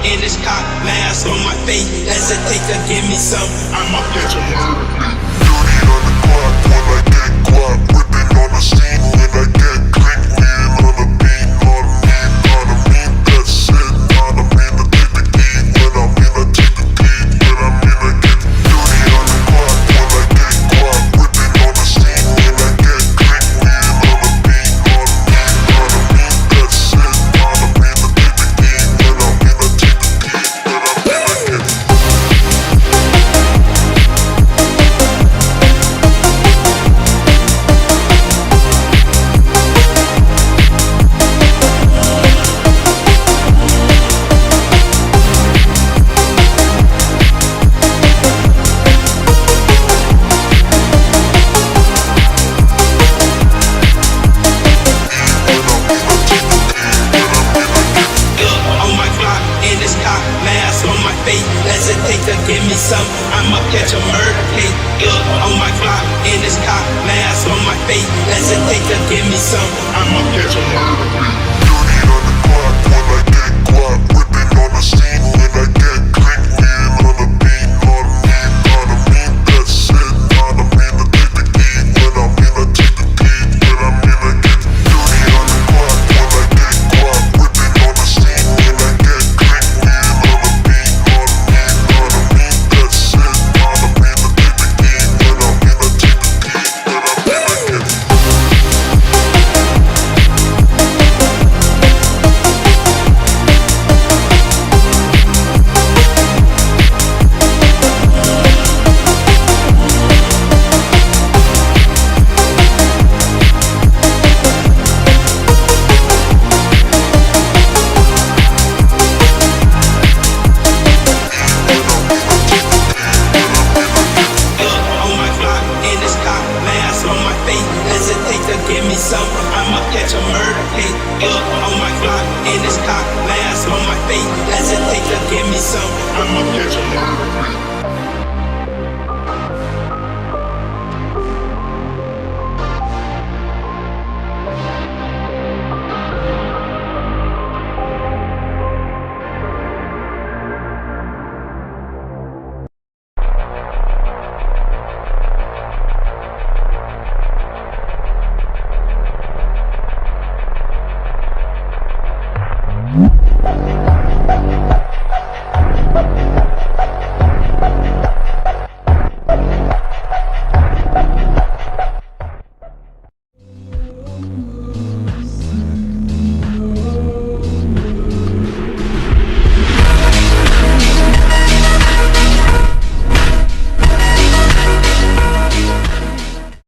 in this cop, mask on my face. Hesitate to give me some, I'ma catch a murder beat. Dirty on the clock when I get guap, whipping on the scene when I get clean, wheeling on the beat, on me, that's it, not a mean to take the key, when I mean I take the key, when I mean I get dirty on the clock when I get guap, whipping on the scene when I get clean, wheeling on the beat, on me, that's it, not a mean to take the key, when I mean I take the key, when I mean I get hesitate to give me some, I'ma catch a murder case. On my block, in this cop, mask on my face. Hesitate to give me some, I'ma catch a murder beat.